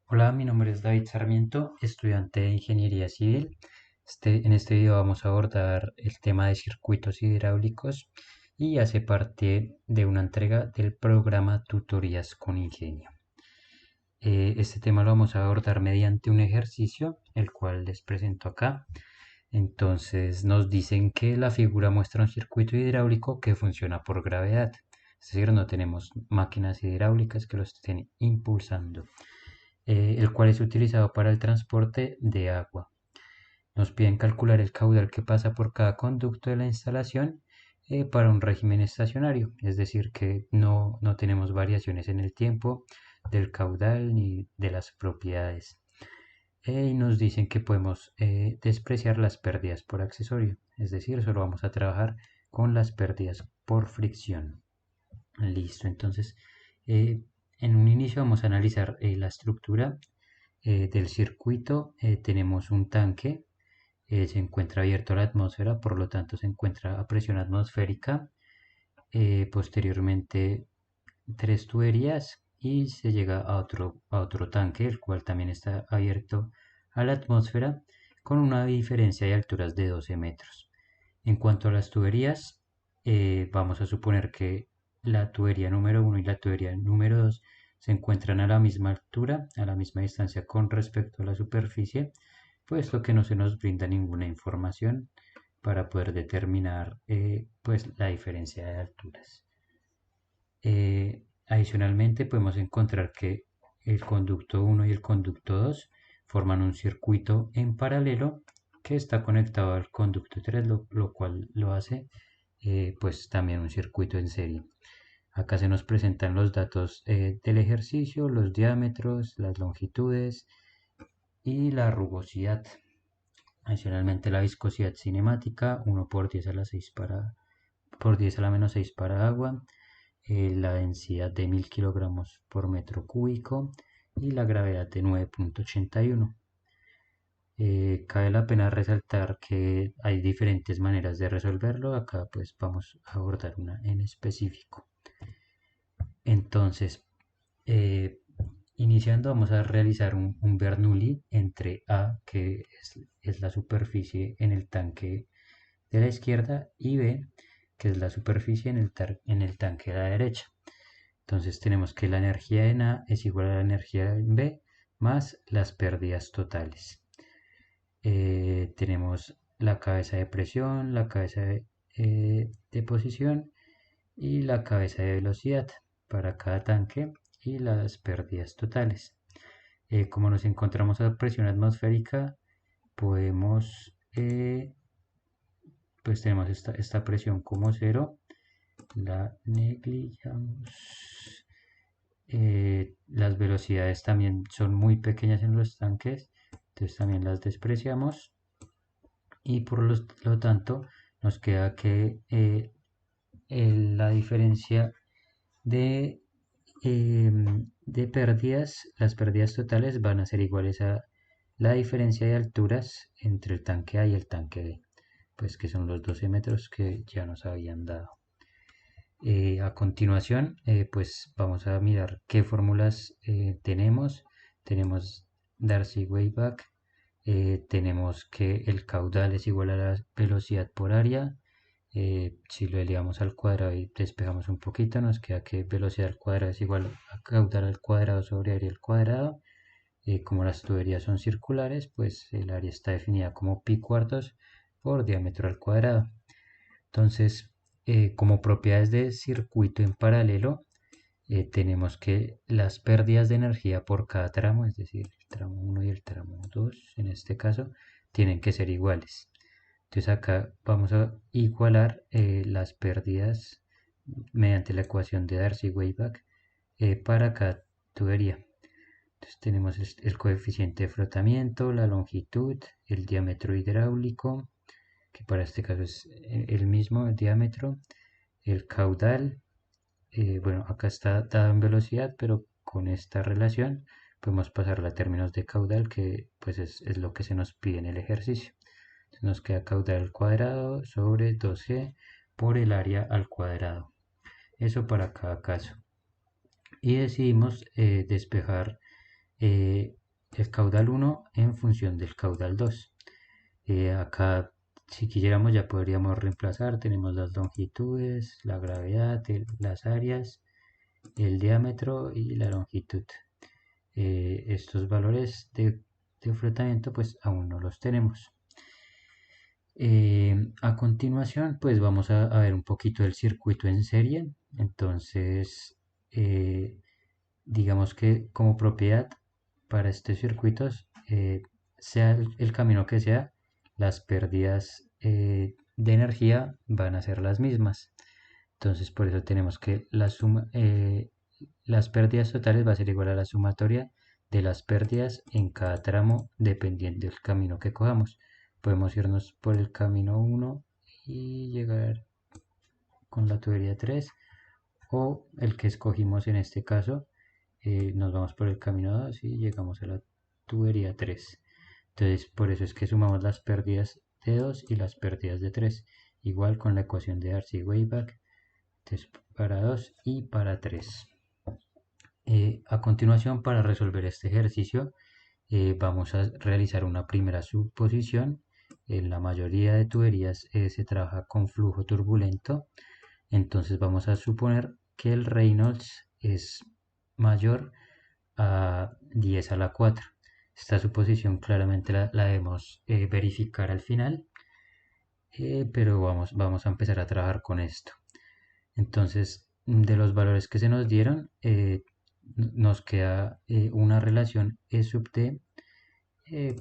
Hola, mi nombre es David Sarmiento, estudiante de Ingeniería Civil. En este video vamos a abordar el tema de circuitos hidráulicos y hace parte de una entrega del programa Tutorías con Ingenio. Este tema lo vamos a abordar mediante un ejercicio, el cual les presento acá. Entonces nos dicen que la figura muestra un circuito hidráulico que funciona por gravedad. Es decir, no tenemos máquinas hidráulicas que lo estén impulsando, el cual es utilizado para el transporte de agua. Nos piden calcular el caudal que pasa por cada conducto de la instalación para un régimen estacionario, es decir, que no tenemos variaciones en el tiempo del caudal ni de las propiedades. Y nos dicen que podemos despreciar las pérdidas por accesorio, es decir, solo vamos a trabajar con las pérdidas por fricción. Listo, entonces eh, en un inicio vamos a analizar la estructura del circuito. Tenemos un tanque, se encuentra abierto a la atmósfera, por lo tanto se encuentra a presión atmosférica. Posteriormente tres tuberías y se llega a otro tanque, el cual también está abierto a la atmósfera con una diferencia de alturas de 12 metros. En cuanto a las tuberías, vamos a suponer que la tubería número uno y la tubería número 2 se encuentran a la misma altura, a la misma distancia con respecto a la superficie, puesto que no se nos brinda ninguna información para poder determinar pues la diferencia de alturas. Adicionalmente, podemos encontrar que el conducto uno y el conducto 2 forman un circuito en paralelo que está conectado al conducto 3, lo cual lo hace pues también un circuito en serie. Acá se nos presentan los datos del ejercicio, los diámetros, las longitudes y la rugosidad. Adicionalmente la viscosidad cinemática, 1 por 10 a la 6 por 10 a la menos 6 para agua, la densidad de 1000 kilogramos por metro cúbico y la gravedad de 9,81. Cabe la pena resaltar que hay diferentes maneras de resolverlo. Acá pues vamos a abordar una en específico. Entonces, eh, iniciando vamos a realizar un Bernoulli entre A, que es la superficie en el tanque de la izquierda, y B, que es la superficie en el tanque de la derecha. Entonces tenemos que la energía en A es igual a la energía en B más las pérdidas totales. Tenemos la cabeza de presión, la cabeza de posición y la cabeza de velocidad para cada tanque y las pérdidas totales. Como nos encontramos a presión atmosférica, podemos, pues tenemos esta presión como cero, la negligamos. Las velocidades también son muy pequeñas en los tanques, entonces también las despreciamos y por lo tanto nos queda que la diferencia de, de pérdidas, las pérdidas totales van a ser iguales a la diferencia de alturas entre el tanque A y el tanque B, pues que son los 12 metros que ya nos habían dado. A continuación, pues vamos a mirar qué fórmulas tenemos. Tenemos Darcy-Weisbach, tenemos que el caudal es igual a la velocidad por área. Si lo elevamos al cuadrado y despejamos un poquito, nos queda que velocidad al cuadrado es igual a caudal al cuadrado sobre área al cuadrado. Como las tuberías son circulares, pues el área está definida como pi cuartos por diámetro al cuadrado. Entonces, como propiedades de circuito en paralelo, tenemos que las pérdidas de energía por cada tramo, es decir, el tramo 1 y el tramo 2, en este caso, tienen que ser iguales. Entonces acá vamos a igualar las pérdidas mediante la ecuación de Darcy-Weisbach para cada tubería. Entonces tenemos el coeficiente de frotamiento, la longitud, el diámetro hidráulico, que para este caso es el mismo el diámetro, el caudal. Bueno, acá está dado en velocidad, pero con esta relación podemos pasarla a términos de caudal, que pues es lo que se nos pide en el ejercicio. Entonces nos queda caudal al cuadrado sobre 2G por el área al cuadrado. Eso para cada caso. Y decidimos despejar el caudal 1 en función del caudal 2. Acá, si quisiéramos, ya podríamos reemplazar. Tenemos las longitudes, la gravedad, las áreas, el diámetro y la longitud. Estos valores de frotamiento pues aún no los tenemos. A continuación pues vamos a ver un poquito el circuito en serie. Entonces digamos que como propiedad para estos circuitos, sea el camino que sea, las pérdidas de energía van a ser las mismas. Entonces por eso tenemos que las pérdidas totales va a ser igual a la sumatoria de las pérdidas en cada tramo dependiendo del camino que cojamos. Podemos irnos por el camino 1 y llegar con la tubería 3, o el que escogimos en este caso, nos vamos por el camino 2 y llegamos a la tubería 3. Entonces por eso es que sumamos las pérdidas de 2 y las pérdidas de 3, igual con la ecuación de Darcy-Weisbach. Entonces para 2 y para 3. A continuación, para resolver este ejercicio, vamos a realizar una primera suposición. En la mayoría de tuberías se trabaja con flujo turbulento, entonces vamos a suponer que el Reynolds es mayor a 10 a la 4. Esta suposición claramente la debemos verificar al final, pero vamos a empezar a trabajar con esto. Entonces, de los valores que se nos dieron, nos queda una relación E sub D,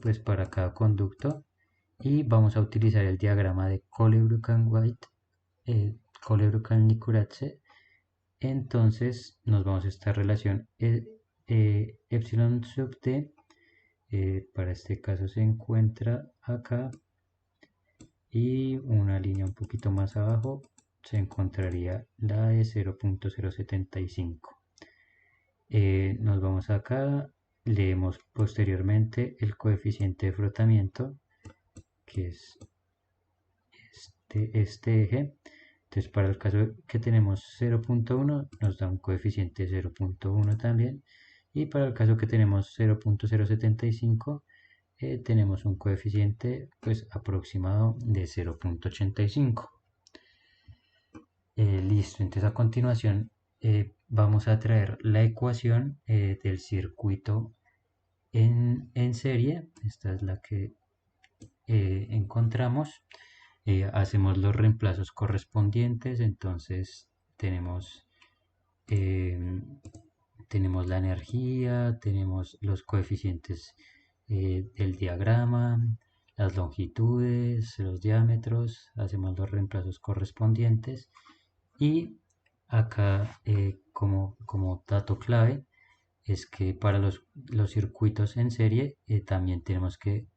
pues para cada conducto, y vamos a utilizar el diagrama de Colebrucan-White, Colebrucan-Nicuratse. Entonces nos vamos a esta relación epsilon sub D, para este caso se encuentra acá, y una línea un poquito más abajo se encontraría la de 0.075. Nos vamos acá, leemos posteriormente el coeficiente de frotamiento, que es este eje. Entonces para el caso que tenemos 0.1 nos da un coeficiente de 0.1 también, y para el caso que tenemos 0.075 tenemos un coeficiente pues aproximado de 0.85. Listo, entonces a continuación vamos a traer la ecuación del circuito en serie. Esta es la que encontramos. Hacemos los reemplazos correspondientes. Entonces tenemos, eh, tenemos la energía, tenemos los coeficientes del diagrama, las longitudes, los diámetros. Hacemos los reemplazos correspondientes. Y acá, como dato clave, es que para los circuitos en serie también tenemos que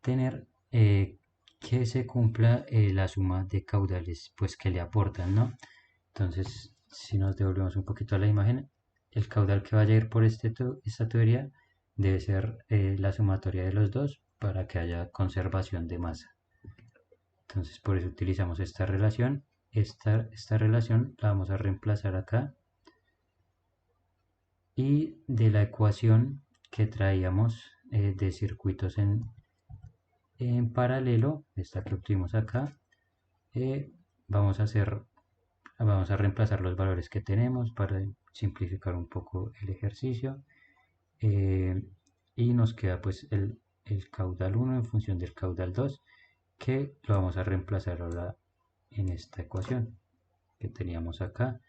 tener que se cumpla la suma de caudales pues que le aportan, ¿no? Entonces, si nos devolvemos un poquito a la imagen, el caudal que vaya a ir por esta tubería debe ser la sumatoria de los dos para que haya conservación de masa. Entonces, por eso utilizamos esta relación. Esta relación la vamos a reemplazar acá, y de la ecuación que traíamos de circuitos en paralelo, esta que obtuvimos acá, eh, vamos a reemplazar los valores que tenemos para simplificar un poco el ejercicio, eh, y nos queda pues el caudal 1 en función del caudal 2, que lo vamos a reemplazar ahora en esta ecuación que teníamos acá.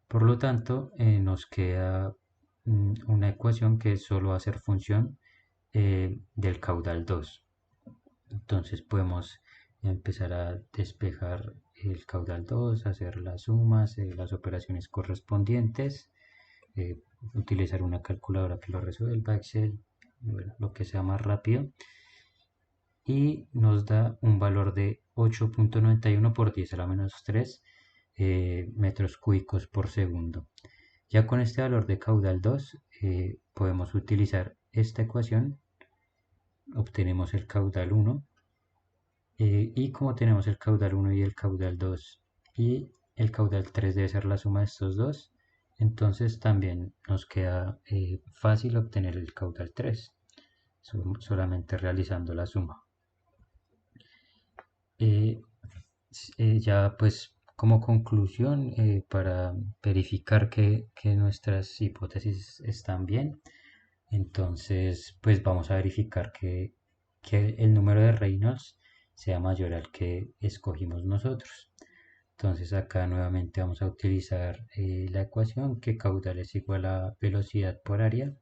Por lo tanto, nos queda una ecuación que solo va a ser función del caudal 2. Entonces podemos empezar a despejar el caudal 2, hacer las sumas, las operaciones correspondientes, utilizar una calculadora que lo resuelva, Excel, bueno, lo que sea más rápido, y nos da un valor de 8.91 por 10 a la menos 3 metros cúbicos por segundo. Ya con este valor de caudal 2 podemos utilizar esta ecuación, obtenemos el caudal 1, y como tenemos el caudal 1 y el caudal 2 y el caudal 3 debe ser la suma de estos dos, Entonces también nos queda fácil obtener el caudal 3, solamente realizando la suma. Eh, ya pues como conclusión, para verificar que nuestras hipótesis están bien, entonces pues vamos a verificar que el número de Reynolds sea mayor al que escogimos nosotros. Entonces acá nuevamente vamos a utilizar la ecuación que caudal es igual a velocidad por área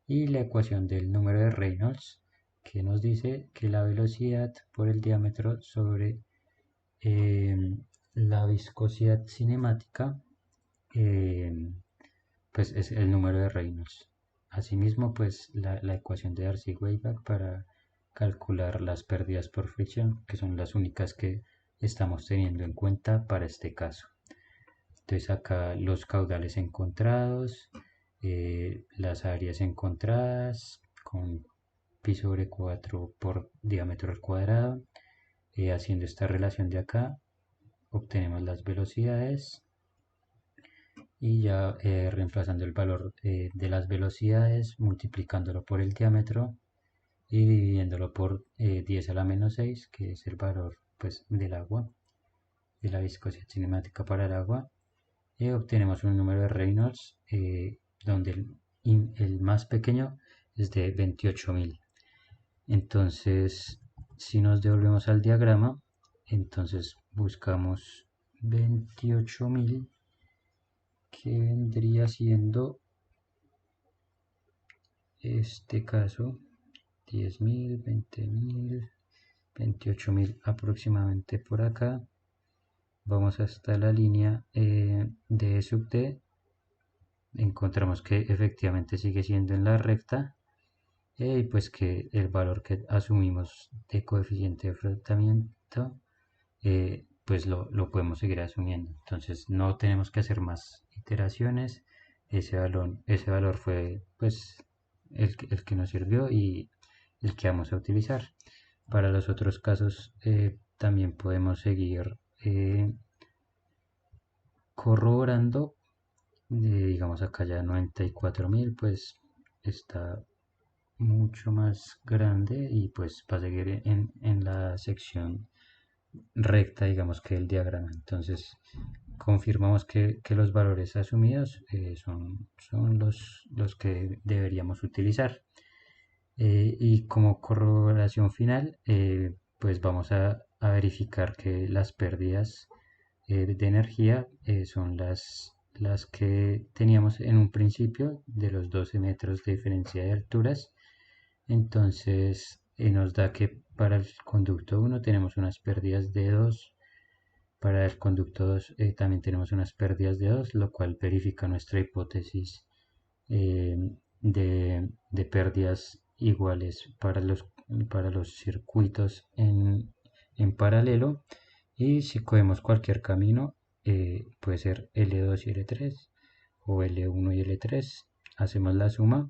y la ecuación del número de Reynolds que nos dice que la velocidad por el diámetro sobre eh, la viscosidad cinemática eh, pues es el número de Reynolds. Asimismo pues la ecuación de Darcy-Weisbach para calcular las pérdidas por fricción, que son las únicas que estamos teniendo en cuenta para este caso. Entonces acá los caudales encontrados, las áreas encontradas con pi sobre 4 por diámetro al cuadrado. Haciendo esta relación de acá, obtenemos las velocidades y ya reemplazando el valor de las velocidades, multiplicándolo por el diámetro y dividiéndolo por 10 a la menos 6, que es el valor pues, del agua, de la viscosidad cinemática para el agua, obtenemos un número de Reynolds donde el más pequeño es de 28.000. Entonces, si nos devolvemos al diagrama, entonces buscamos 28.000, que vendría siendo este caso 10.000, 20.000, 28.000 aproximadamente por acá. Vamos hasta la línea de sub d, encontramos que efectivamente sigue siendo en la recta y pues que el valor que asumimos de coeficiente de frotamiento pues lo podemos seguir asumiendo. Entonces no tenemos que hacer más iteraciones. Ese valor fue pues el que nos sirvió y el que vamos a utilizar. Para los otros casos también podemos seguir corroborando. Digamos acá ya 94.000 pues está mucho más grande y pues va a seguir en la sección recta, digamos, que el diagrama. Entonces confirmamos que los valores asumidos son los que deberíamos utilizar. Y como corroboración final, pues vamos a verificar que las pérdidas de energía son las que teníamos en un principio de los 12 metros de diferencia de alturas. Entonces nos da que para el conducto 1 tenemos unas pérdidas de 2, para el conducto 2 también tenemos unas pérdidas de 2, lo cual verifica nuestra hipótesis eh, de pérdidas iguales para los circuitos en paralelo. Y si cogemos cualquier camino, puede ser L2 y L3 o L1 y L3, hacemos la suma,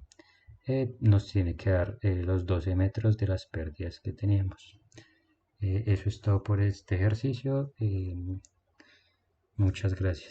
nos tiene que dar los 12 metros de las pérdidas que teníamos. Eso es todo por este ejercicio. Muchas gracias.